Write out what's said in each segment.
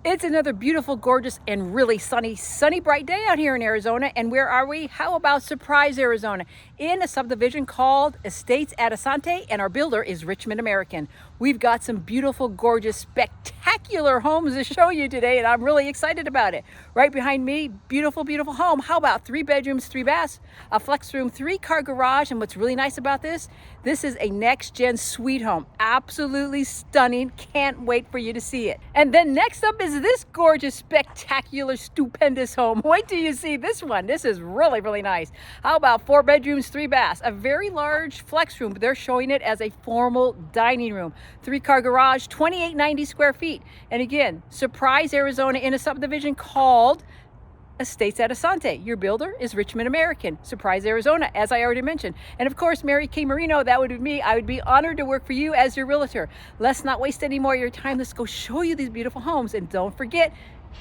It's another beautiful, gorgeous, and really sunny, bright day out here in Arizona. And where are we? How about Surprise, Arizona? In a subdivision called Estates at Asante, and our builder is Richmond American. We've got some beautiful, gorgeous, spectacular homes to show you today, and I'm really excited about it. Right behind me, beautiful, beautiful home. How about 3 bedrooms, 3 baths, a flex room, 3-car garage, and what's really nice about this is a NextGen suite home. Absolutely stunning. Can't wait for you to see it. And then next up is this gorgeous, spectacular, stupendous home. Wait till you see this one. This is really, really nice. How about 4 bedrooms, 3 baths, a very large flex room, but they're showing it as a formal dining room. 3-car garage, 2890 square feet. And again, Surprise, Arizona, in a subdivision called Estates at Asante. Your builder is Richmond American. Surprise, Arizona, as I already mentioned. And of course, Mary K. Marino, that would be me. I would be honored to work for you as your realtor. Let's not waste any more of your time. Let's go show you these beautiful homes. And don't forget,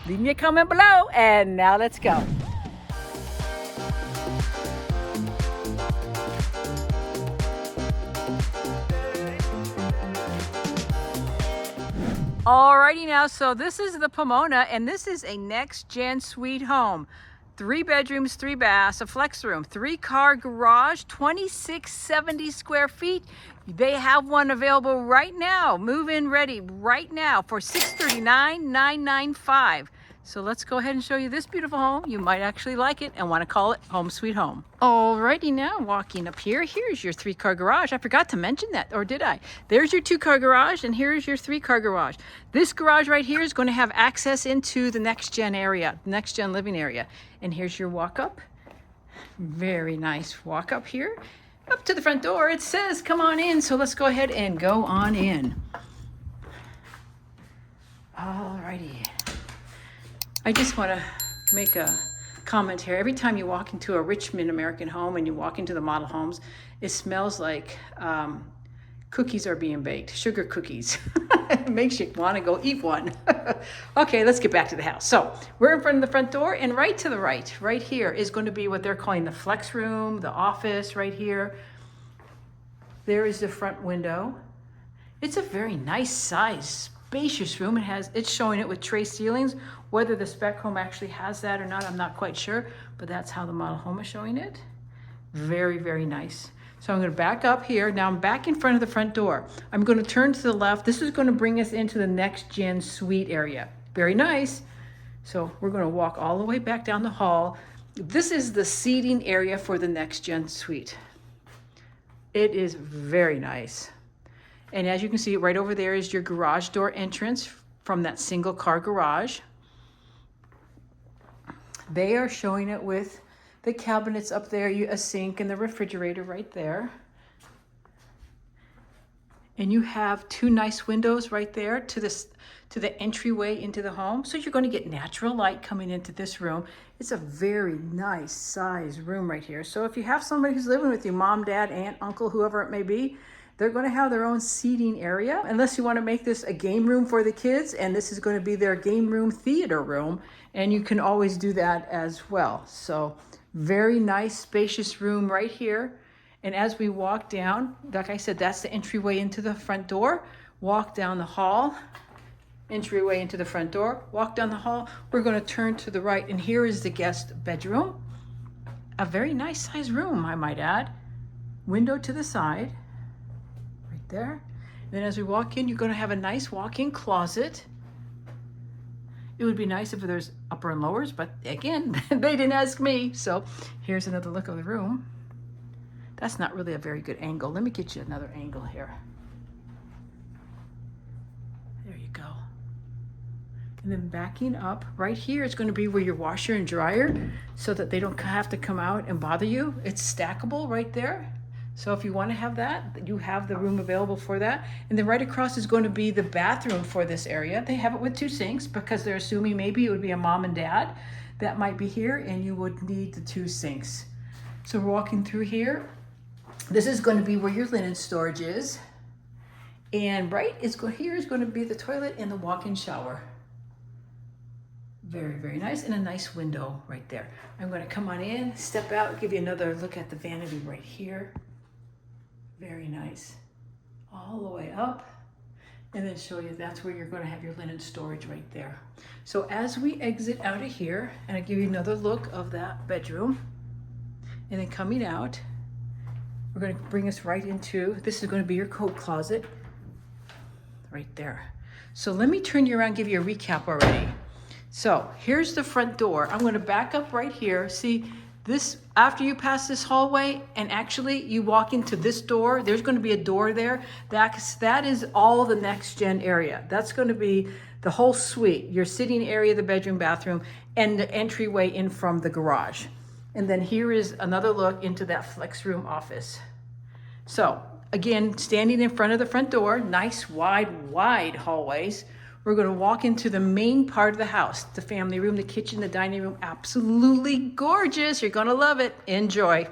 leave me a comment below. And now let's go. Alrighty now, so this is the Pomona, and this is a NextGen suite home. 3 bedrooms, 3 baths, a flex room, 3-car garage, 2670 square feet. They have one available right now, move-in ready right now for $639,995. So let's go ahead and show you this beautiful home. You might actually like it and want to call it Home Sweet Home. Alrighty now, walking up here, here's your 3-car garage. I forgot to mention that, or did I? There's your 2-car garage, and here's your 3-car garage. This garage right here is going to have access into the NextGen area, NextGen living area. And here's your walk up. Very nice walk up here. Up to the front door, it says come on in, so let's go ahead and go on in. Alrighty. I just want to make a comment here. Every time you walk into a Richmond American home and you walk into the model homes, it smells like cookies are being baked, sugar cookies. It makes you want to go eat one. Okay, let's get back to the house. So we're in front of the front door, and right to the right here is going to be what they're calling the flex room, the office right here. There is the front window. It's a very nice size, spacious room. It's showing it with tray ceilings. Whether the spec home actually has that or not, I'm not quite sure, but that's how the model home is showing it. Very, very nice. So I'm going to back up here. Now I'm back in front of the front door. I'm going to turn to the left. This is going to bring us into the NextGen suite area. Very nice. So we're going to walk all the way back down the hall. This is the seating area for the NextGen suite. It is very nice. And as you can see, right over there is your garage door entrance from that 1-car garage. They are showing it with the cabinets up there, a sink and the refrigerator right there. And you have 2 nice windows right there to the entryway into the home. So you're going to get natural light coming into this room. It's a very nice size room right here. So if you have somebody who's living with you, mom, dad, aunt, uncle, whoever it may be, they're going to have their own seating area, unless you want to make this a game room for the kids, and this is going to be their game room theater room, and you can always do that as well. So very nice, spacious room right here. And as we walk down, like I said, that's the entryway into the front door. Walk down the hall, entryway into the front door, walk down the hall. We're going to turn to the right, and here is the guest bedroom. A very nice size room, I might add. Window to the side. There. And then as we walk in, you're going to have a nice walk-in closet. It would be nice if there's upper and lowers, but again, they didn't ask me. So here's another look of the room. That's not really a very good angle. Let me get you another angle here. There you go. And then backing up right here is going to be where your washer and dryer, so that they don't have to come out and bother you. It's stackable right there. So if you want to have that, you have the room available for that. And then right across is going to be the bathroom for this area. They have it with 2 sinks because they're assuming maybe it would be a mom and dad that might be here, and you would need the 2 sinks. So we're walking through here. This is going to be where your linen storage is. And here is going to be the toilet and the walk-in shower. Very, very nice, and a nice window right there. I'm going to come on in, step out, give you another look at the vanity right here. Very nice. All the way up. and then show you that's where you're going to have your linen storage right there. So as we exit out of here, and I give you another look of that bedroom, and then coming out, we're going to bring us right into, this is going to be your coat closet right there. So let me turn you around and give you a recap already. So here's the front door. I'm going to back up right here. See this, after you pass this hallway and actually you walk into this door, there's going to be a door there. That is all the NextGen area. That's going to be the whole suite, your sitting area, the bedroom, bathroom, and the entryway in from the garage. And then here is another look into that flex room office. So again, standing in front of the front door, nice wide hallways. We're going to walk into the main part of the house, the family room, the kitchen, the dining room. Absolutely gorgeous. You're going to love it. Enjoy.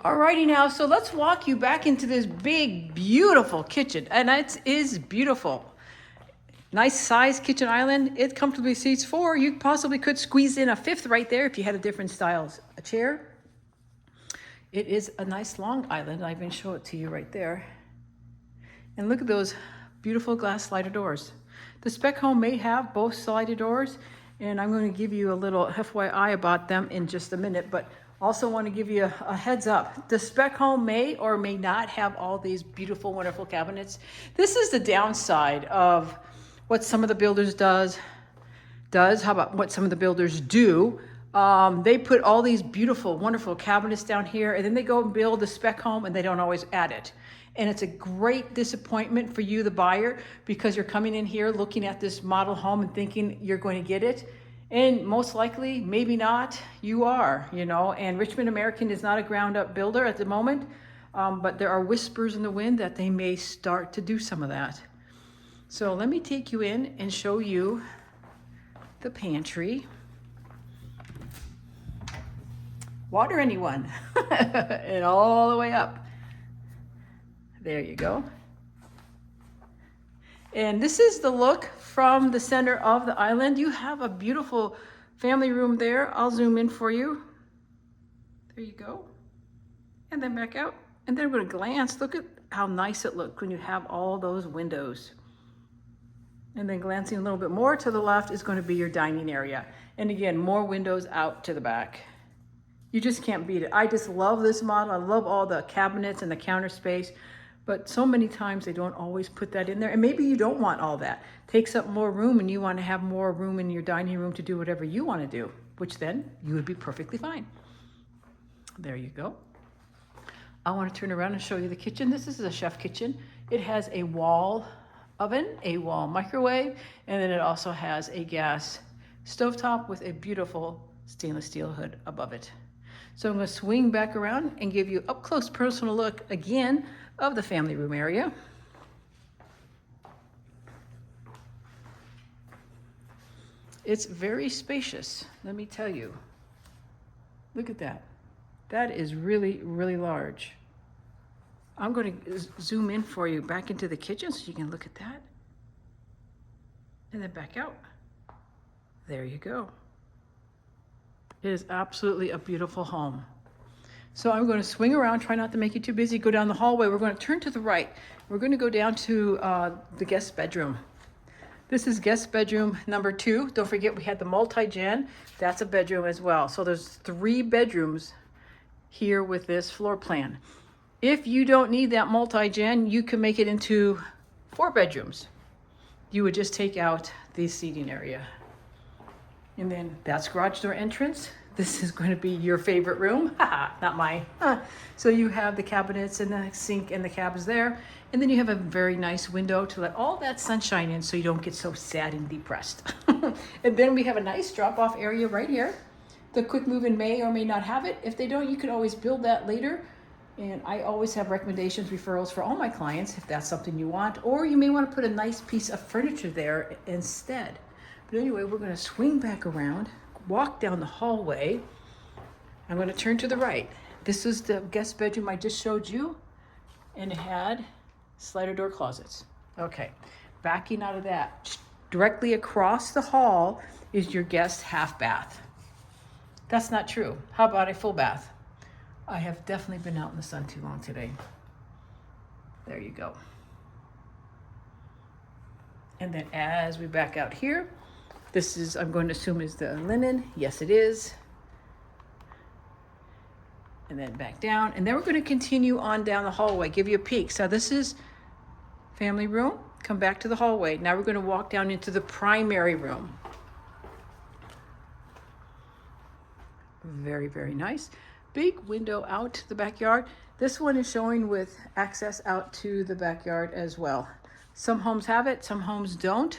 Alrighty now, so let's walk you back into this big, beautiful kitchen. And it is beautiful. Nice size kitchen island. It comfortably seats 4. You possibly could squeeze in a 5th right there if you had a different styles. A chair. It is a nice long island. I even show it to you right there. And look at those beautiful glass slider doors. The spec home may have both slider doors, and I'm going to give you a little FYI about them in just a minute, but also want to give you a heads up. The spec home may or may not have all these beautiful, wonderful cabinets. This is the downside of what some of the builders does. How about what some of the builders do? They put all these beautiful, wonderful cabinets down here, and then they go and build the spec home, and they don't always add it. And it's a great disappointment for you, the buyer, because you're coming in here looking at this model home and thinking you're going to get it. And most likely, maybe not, you are, you know, and Richmond American is not a ground up builder at the moment, but there are whispers in the wind that they may start to do some of that. So let me take you in and show you the pantry. Water anyone? And all the way up. There you go. And this is the look from the center of the island. You have a beautiful family room there. I'll zoom in for you. There you go. And then back out. And then with a glance, look at how nice it looked when you have all those windows. And then glancing a little bit more to the left is going to be your dining area. And again, more windows out to the back. You just can't beat it. I just love this model. I love all the cabinets and the counter space. But so many times they don't always put that in there. And maybe you don't want all that. Takes up more room and you want to have more room in your dining room to do whatever you want to do, which then you would be perfectly fine. There you go. I want to turn around and show you the kitchen. This is a chef kitchen. It has a wall oven, a wall microwave, and then it also has a gas stovetop with a beautiful stainless steel hood above it. So I'm going to swing back around and give you up close personal look again of the family room area. It's very spacious, let me tell you. Look at that. That is really, really large. I'm going to zoom in for you back into the kitchen so you can look at that. And then back out. There you go. It is absolutely a beautiful home. So I'm going to swing around, try not to make you too busy, go down the hallway. We're going to turn to the right. We're going to go down to the guest bedroom. This is guest bedroom number 2. Don't forget we had the multi-gen. That's a bedroom as well. So there's 3 bedrooms here with this floor plan. If you don't need that multi-gen, you can make it into 4 bedrooms. You would just take out the seating area. And then that's garage door entrance. this is going to be your favorite room. Not mine. So you have the cabinets and the sink and the cabs there. And then you have a very nice window to let all that sunshine in so you don't get so sad and depressed. And then we have a nice drop-off area right here. The quick move-in may or may not have it. If they don't, you can always build that later. And I always have recommendations, referrals for all my clients if that's something you want. Or you may want to put a nice piece of furniture there instead. But anyway, we're going to swing back around, walk down the hallway. I'm going to turn to the right. This is the guest bedroom I just showed you, and it had slider door closets. Okay, backing out of that, directly across the hall is your guest half bath. That's not true. How about a full bath? I have definitely been out in the sun too long today. There you go. And then as we back out here, this is, I'm going to assume, is the linen. Yes, it is. And then back down. And then we're going to continue on down the hallway, give you a peek. So this is family room. Come back to the hallway. Now we're going to walk down into the primary room. Very, very nice. Big window out to the backyard. This one is showing with access out to the backyard as well. Some homes have it, some homes don't.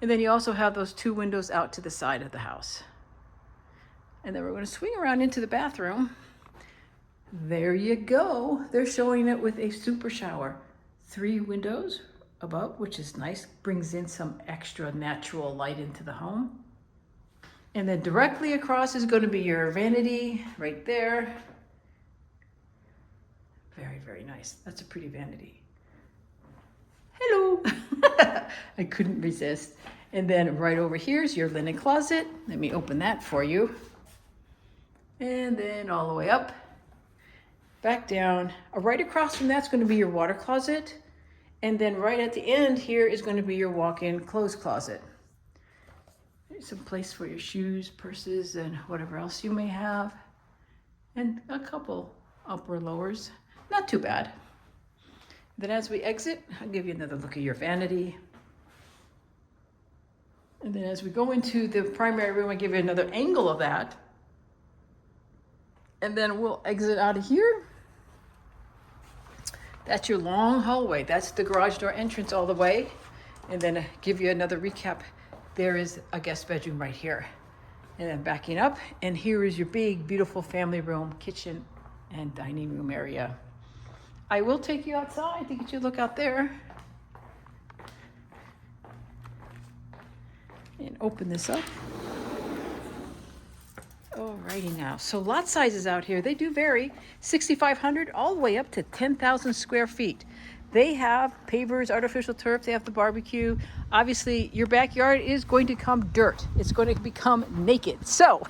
And then you also have those two windows out to the side of the house. And then we're going to swing around into the bathroom. There you go. They're showing it with a super shower. 3 windows above, which is nice. Brings in some extra natural light into the home. And then directly across is going to be your vanity right there. Very, very nice. That's a pretty vanity. Hello. I couldn't resist. And then right over here is your linen closet. Let me open that for you. And then all the way up, back down. Right across from that's going to be your water closet. And then right at the end here is going to be your walk-in clothes closet. There's some place for your shoes, purses, and whatever else you may have. And a couple upper lowers. Not too bad. Then as we exit, I'll give you another look at your vanity. And then as we go into the primary room, I'll give you another angle of that. And then we'll exit out of here. That's your long hallway. That's the garage door entrance all the way. And then give you another recap. There is a guest bedroom right here. And then backing up, and here is your big, beautiful family room, kitchen, and dining room area. I will take you outside to get you a look out there. And open this up. Alrighty now, so lot sizes out here, they do vary. 6,500 all the way up to 10,000 square feet. They have pavers, artificial turf, they have the barbecue. Obviously, your backyard is going to become dirt. It's going to become naked. So,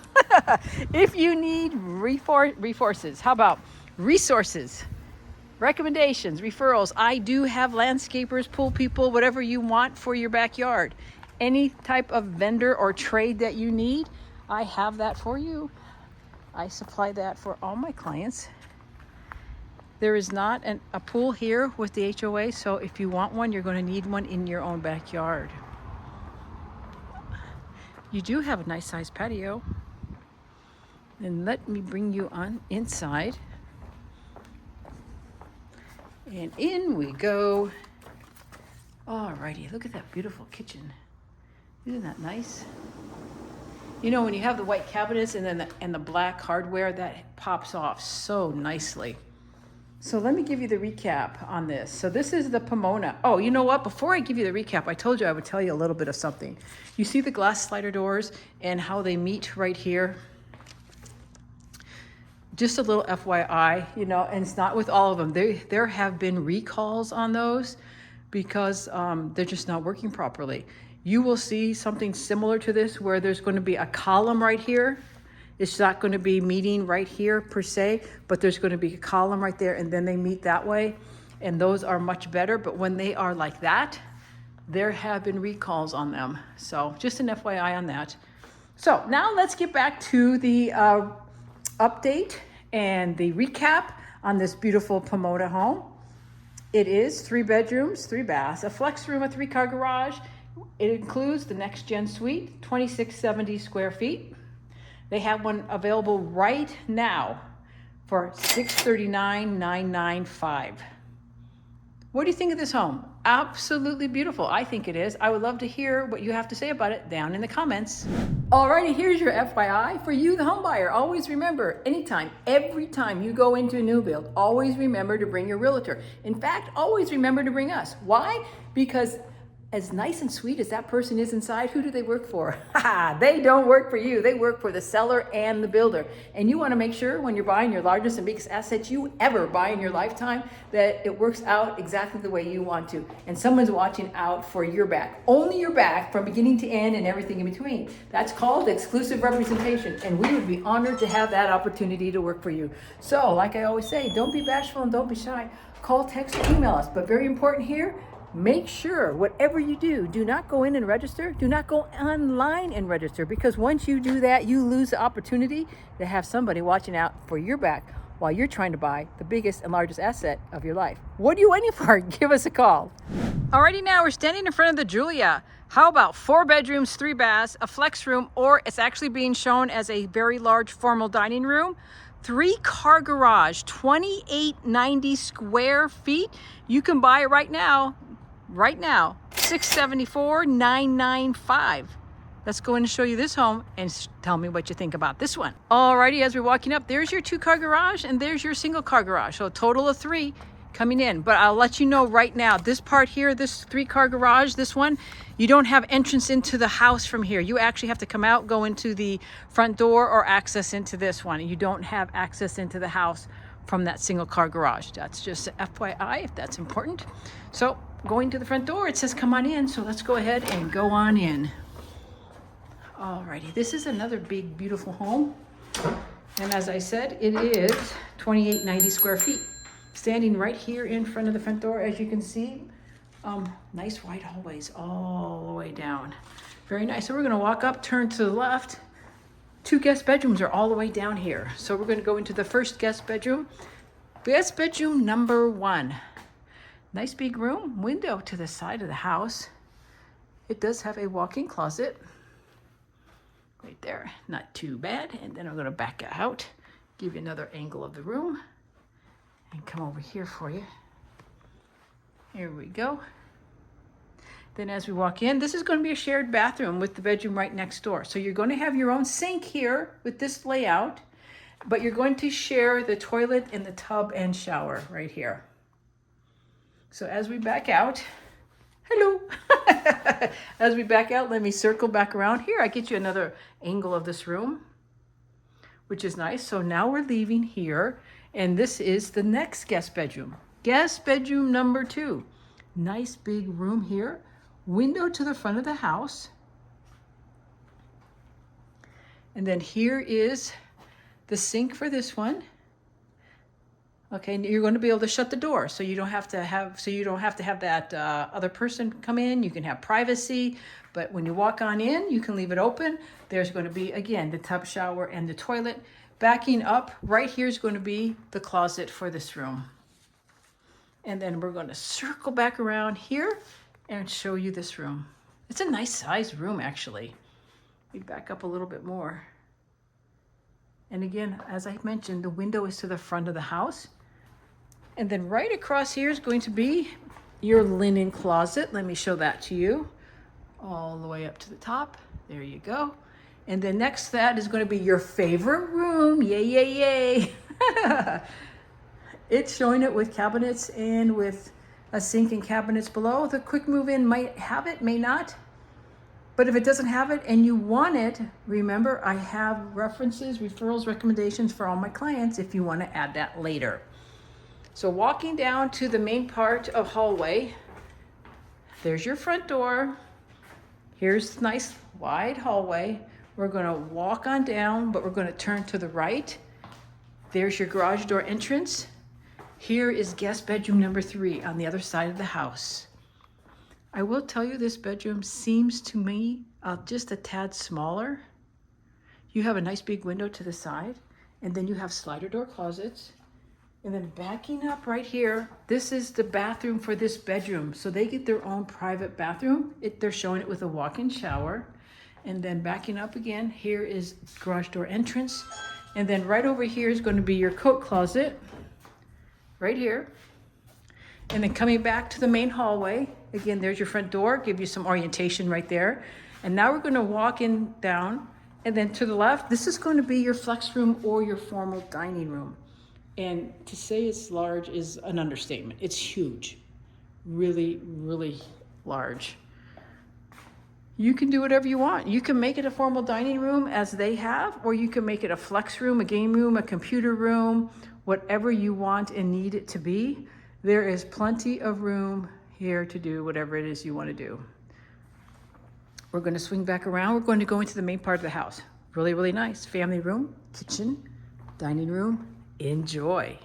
if you need resources, how about resources, recommendations, referrals? I do have landscapers, pool people, whatever you want for your backyard. Any type of vendor or trade that you need, I have that for you. I supply that for all my clients. There is not a pool here with the HOA, so if you want one, you're going to need one in your own backyard. You do have a nice sized patio. And let me bring you on inside. And in we go. Alrighty, look at that beautiful kitchen. Isn't that nice? You know, when you have the white cabinets and then the black hardware, that pops off so nicely. So let me give you the recap on this. So this is the Pomona. Oh, you know what? Before I give you the recap, I told you I would tell you a little bit of something. You see the glass slider doors and how they meet right here? Just a little FYI, you know, and it's not with all of them. There have been recalls on those because they're just not working properly. You will see something similar to this where there's going to be a column right here. It's not going to be meeting right here per se, but there's going to be a column right there and then they meet that way. And those are much better, but when they are like that, there have been recalls on them. So just an FYI on that. So now let's get back to the update and the recap on this beautiful Pomona home. It is 3 bedrooms, 3 baths, a flex room, a 3-car garage. It includes the NextGen suite, 2,670 square feet. They have one available right now for $639,995. What do you think of this home? Absolutely beautiful. I think it is. I would love to hear what you have to say about it down in the comments. Alrighty, here's your FYI for you, the home buyer. Always remember, anytime, every time you go into a new build, always remember to bring your realtor. In fact, always remember to bring us. Why? Because as nice and sweet as that person is inside, who do they work for? They don't work for you. They work for the seller and the builder. And you want to make sure when you're buying your largest and biggest asset you ever buy in your lifetime that it works out exactly the way you want to. And someone's watching out for your back. Only your back from beginning to end and everything in between. That's called exclusive representation. And we would be honored to have that opportunity to work for you. So, like I always say, don't be bashful and don't be shy. Call, text, or email us. But very important here, make sure whatever you do, do not go in and register. Do not go online and register, because once you do that, you lose the opportunity to have somebody watching out for your back while you're trying to buy the biggest and largest asset of your life. What are you waiting for? Give us a call. Alrighty, now we're standing in front of the Julia. How about 4 bedrooms, 3 baths, a flex room, or it's actually being shown as a very large formal dining room. 3-car garage, 2890 square feet. You can buy it right now, $674,995. Let's go in and show you this home and tell me what you think about this one. Alrighty, as we're walking up, there's your 2-car garage and there's your 1-car garage. So a total of 3 coming in. But I'll let you know right now, this part here, this 3-car garage, this one, you don't have entrance into the house from here. You actually have to come out, go into the front door, or access into this one. You don't have access into the house from that 1-car garage. That's just FYI if that's important. So going to the front door, it says come on in, so let's go ahead and go on in. Alrighty, this is another big, beautiful home. And as I said, it is 2890 square feet. Standing right here in front of the front door, as you can see, nice wide hallways all the way down. Very nice. So we're gonna walk up, turn to the left. 2 guest bedrooms are all the way down here. So we're gonna go into the first guest bedroom. Guest bedroom number 1. Nice big room, window to the side of the house. It does have a walk-in closet right there, not too bad. And then I'm going to back out, give you another angle of the room, and come over here for you. Here we go. Then as we walk in, this is going to be a shared bathroom with the bedroom right next door. So you're going to have your own sink here with this layout, but you're going to share the toilet and the tub and shower right here. So as we back out, hello. As we back out, let me circle back around here. I get you another angle of this room, which is nice. So now we're leaving here, and this is the next guest bedroom. Guest bedroom number 2. Nice big room here. Window to the front of the house. And then here is the sink for this one. Okay, and you're going to be able to shut the door, so you don't have to have that other person come in. You can have privacy, but when you walk on in, you can leave it open. There's going to be, again, the tub, shower, and the toilet. Backing up, right here is going to be the closet for this room. And then we're going to circle back around here and show you this room. It's a nice sized room, actually. We back up a little bit more. And again, as I mentioned, the window is to the front of the house. And then right across here is going to be your linen closet. Let me show that to you. All the way up to the top. There you go. And then next to that is going to be your favorite room. Yay, yay, yay. It's showing it with cabinets and with a sink and cabinets below. The quick move-in might have it, may not. But if it doesn't have it and you want it, remember I have references, referrals, recommendations for all my clients if you want to add that later. So walking down to the main part of hallway, there's your front door. Here's the nice wide hallway. We're going to walk on down, but we're going to turn to the right. There's your garage door entrance. Here is guest bedroom number 3 on the other side of the house. I will tell you, this bedroom seems to me just a tad smaller. You have a nice big window to the side, and then you have slider door closets. And then backing up right here, this is the bathroom for this bedroom. So they get their own private bathroom. They're showing it with a walk-in shower. And then backing up again, here is garage door entrance. And then right over here is going to be your coat closet, right here. And then coming back to the main hallway, again, there's your front door, give you some orientation right there. And now we're going to walk in down, and then to the left, this is going to be your flex room or your formal dining room. And to say it's large is an understatement. It's huge, really, really large. You can do whatever you want. You can make it a formal dining room as they have, or you can make it a flex room, a game room, a computer room, whatever you want and need it to be. There is plenty of room here to do whatever it is you want to do. We're going to swing back around. We're going to go into the main part of the house. Really, really nice. Family room, kitchen, dining room. Enjoy.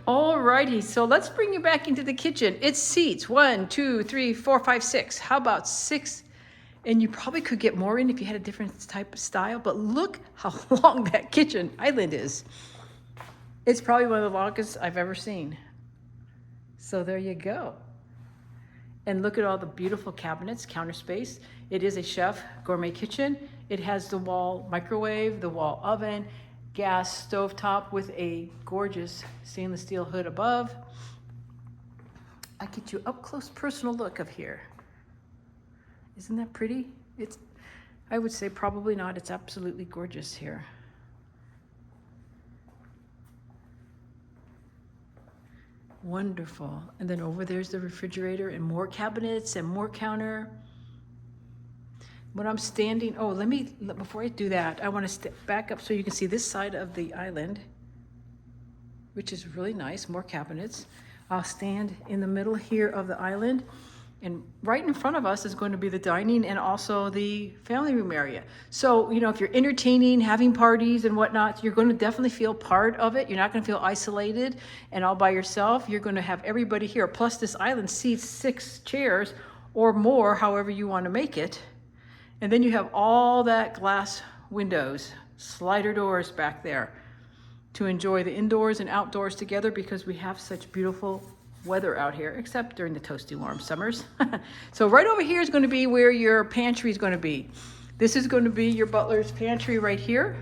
Alrighty, so let's bring you back into the kitchen. It's seats 1, 2, 3, 4, 5, 6. How about 6? And you probably could get more in if you had a different type of style, but look how long that kitchen island is. It's probably one of the longest I've ever seen. So there you go. And look at all the beautiful cabinets, counter space. It is a chef gourmet kitchen. It has the wall microwave, the wall oven, gas stovetop with a gorgeous stainless steel hood above. I get you up close personal look of here. Isn't that pretty? It's, I would say probably not. It's absolutely gorgeous here. Wonderful. And then over there's the refrigerator and more cabinets and more counter. When I'm standing, before I do that, I want to step back up so you can see this side of the island, which is really nice, more cabinets. I'll stand in the middle here of the island, and right in front of us is going to be the dining and also the family room area. So, you know, if you're entertaining, having parties and whatnot, you're going to definitely feel part of it. You're not going to feel isolated and all by yourself. You're going to have everybody here. Plus this island seats 6 chairs or more, however you want to make it. And then you have all that glass windows, slider doors back there to enjoy the indoors and outdoors together because we have such beautiful weather out here, except during the toasty warm summers. So right over here is going to be where your pantry is going to be. This is going to be your butler's pantry right here.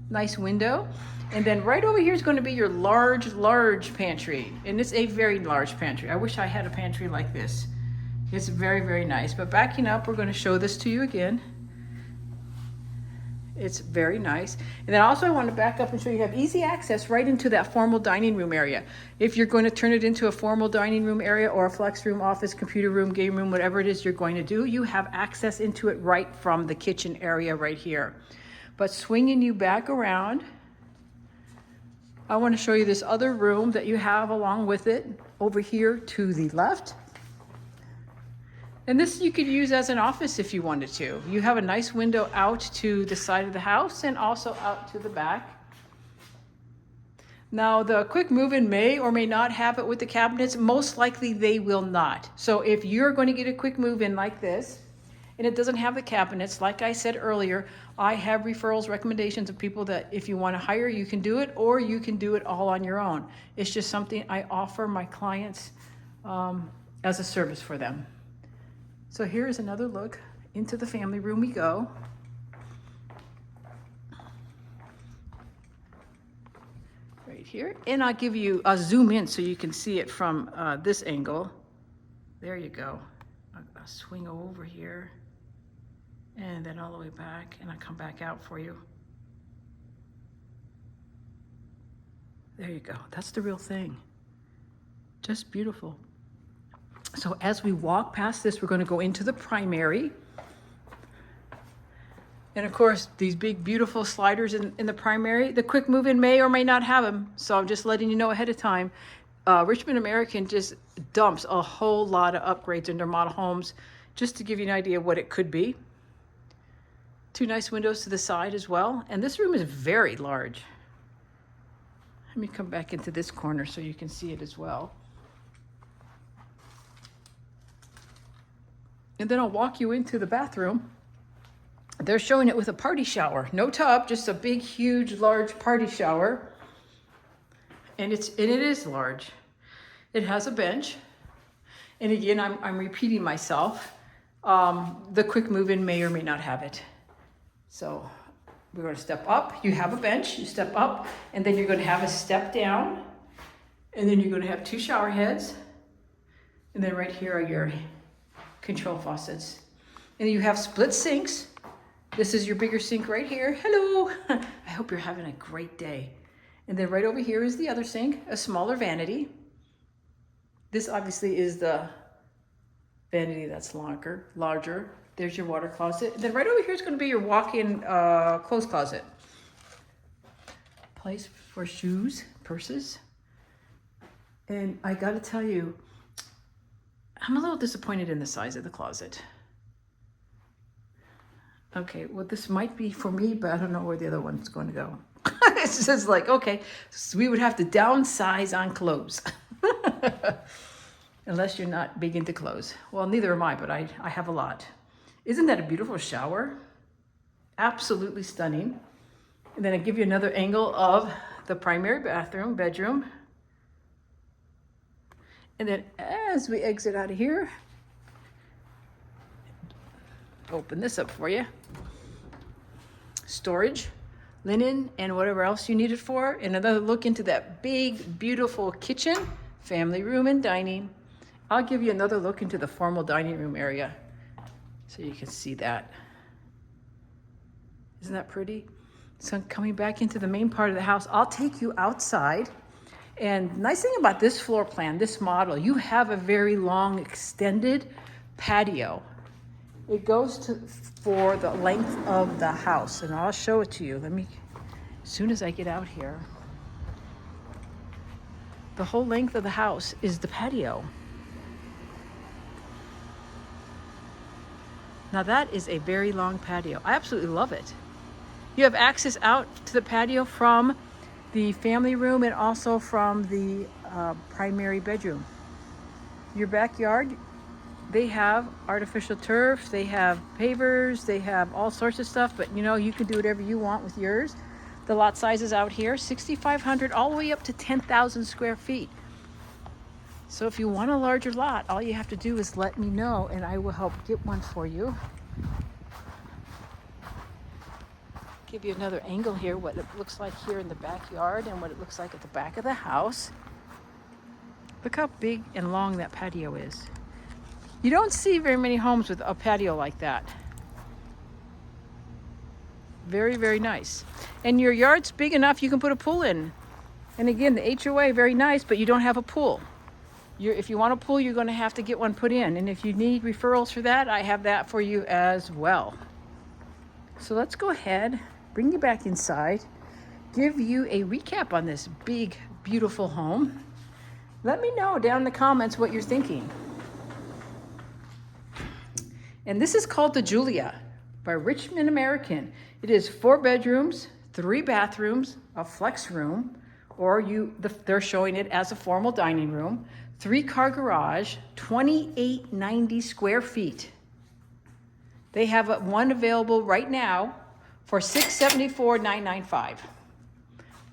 Nice window. And then right over here is going to be your large pantry. And it's a very large pantry. I wish I had a pantry like this. It's very, very nice. But backing up, we're going to show this to you again. It's very nice. And then also I want to back up and show you have easy access right into that formal dining room area. If you're going to turn it into a formal dining room area or a flex room, office, computer room, game room, whatever it is you're going to do, you have access into it right from the kitchen area right here. But swinging you back around, I want to show you this other room that you have along with it over here to the left. And this you could use as an office if you wanted to. You have a nice window out to the side of the house and also out to the back. Now the quick move-in may or may not have it with the cabinets. Most likely they will not. So if you're going to get a quick move-in like this, and it doesn't have the cabinets, like I said earlier, I have referrals, recommendations of people that if you want to hire, you can do it, or you can do it all on your own. It's just something I offer my clients as a service for them. So here is another look into the family room we go. Right here. And I'll give you a zoom in so you can see it from this angle. There you go. I'll swing over here and then all the way back, and I'll come back out for you. There you go. That's the real thing. Just beautiful. So as we walk past this, we're going to go into the primary. And of course, these big, beautiful sliders in the primary, the quick move-in may or may not have them. So I'm just letting you know ahead of time. Richmond American just dumps a whole lot of upgrades into model homes, just to give you an idea of what it could be. Two nice windows to the side as well. And this room is very large. Let me come back into this corner so you can see it as well. And then I'll walk you into the bathroom. They're showing it with a party shower. No tub, just a big, huge, large party shower. And it is large. It has a bench. And again, I'm repeating myself. The quick move-in may or may not have it. So we're going to step up. You have a bench, you step up, and then you're going to have a step down. And then you're going to have two shower heads. And then right here are your control faucets. And you have split sinks. This is your bigger sink right here. Hello. I hope you're having a great day. And then right over here is the other sink, a smaller vanity. This obviously is the vanity that's larger. There's your water closet. And then right over here is going to be your walk-in clothes closet. Place for shoes, purses. And I got to tell you, I'm a little disappointed in the size of the closet. Okay, well, this might be for me, but I don't know where the other one's going to go. It's just like, okay, so we would have to downsize on clothes. Unless you're not big into clothes. Well, neither am I, but I have a lot. Isn't that a beautiful shower? Absolutely stunning. And then I give you another angle of the primary bedroom. And then as we exit out of here, open this up for you. Storage, linen, and whatever else you need it for. And another look into that big, beautiful kitchen, family room, and dining. I'll give you another look into the formal dining room area so you can see that. Isn't that pretty? So coming back into the main part of the house, I'll take you outside. And nice thing about this floor plan, this model, you have a very long extended patio. It goes for the length of the house, and I'll show it to you. As soon as I get out here. The whole length of the house is the patio. Now that is a very long patio. I absolutely love it. You have access out to the patio from the family room and also from the primary bedroom. Your backyard, they have artificial turf, they have pavers, they have all sorts of stuff, but you know, you can do whatever you want with yours. The lot sizes out here, 6,500 all the way up to 10,000 square feet. So if you want a larger lot, all you have to do is let me know and I will help get one for you. Give you another angle here, what it looks like here in the backyard and what it looks like at the back of the house. Look how big and long that patio is. You don't see very many homes with a patio like that. Very, very nice. And your yard's big enough you can put a pool in. And again, the HOA, very nice, but you don't have a pool. If you want a pool, you're going to have to get one put in. And if you need referrals for that, I have that for you as well. So let's go ahead, bring you back inside, give you a recap on this big, beautiful home. Let me know down in the comments what you're thinking. And this is called the Julia by Richmond American. It is 4 bedrooms, 3 bathrooms, a flex room, or they're showing it as a formal dining room, 3-car garage, 2,890 square feet. They have one available right now for $674,995.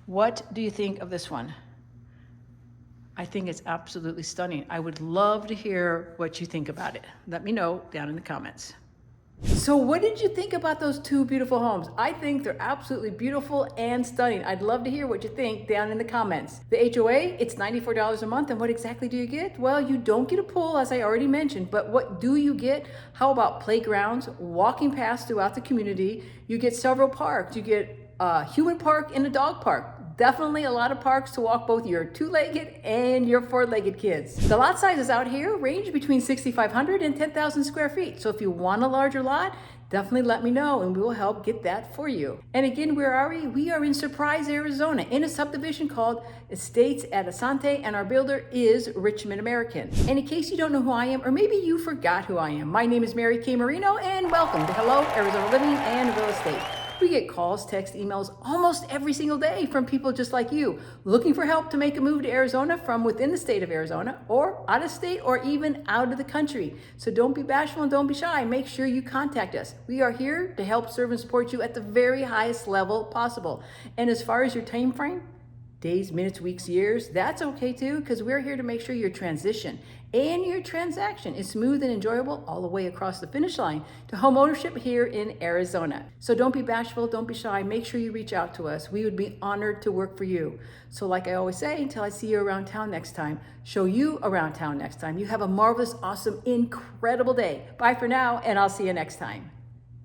What do you think of this one? I think it's absolutely stunning. I would love to hear what you think about it. Let me know down in the comments. So what did you think about those 2 beautiful homes? I think they're absolutely beautiful and stunning. I'd love to hear what you think down in the comments. The HOA, it's $94 a month, and what exactly do you get? Well, you don't get a pool, as I already mentioned, but what do you get? How about playgrounds, walking paths throughout the community? You get several parks. You get a human park and a dog park. definitely a lot of parks to walk both your two-legged and your four-legged kids. The lot sizes out here range between 6,500 and 10,000 square feet. So if you want a larger lot, definitely let me know and we will help get that for you. And again, where are we? We are in Surprise, Arizona, in a subdivision called Estates at Asante, and our builder is Richmond American. And in case you don't know who I am, or maybe you forgot who I am, my name is Mary K. Marino, and welcome to Hello Arizona Living and Real Estate. We get calls, texts, emails almost every single day from people just like you, looking for help to make a move to Arizona from within the state of Arizona, or out of state, or even out of the country. So don't be bashful and don't be shy. Make sure you contact us. We are here to help serve and support you at the very highest level possible. And as far as your time frame, days, minutes, weeks, years, that's okay too, because we're here to make sure your transition and your transaction is smooth and enjoyable all the way across the finish line to home ownership here in Arizona. So don't be bashful, don't be shy. Make sure you reach out to us. We would be honored to work for you. So like I always say, until I see you around town next time, show you around town next time, you have a marvelous, awesome, incredible day. Bye for now, and I'll see you next time.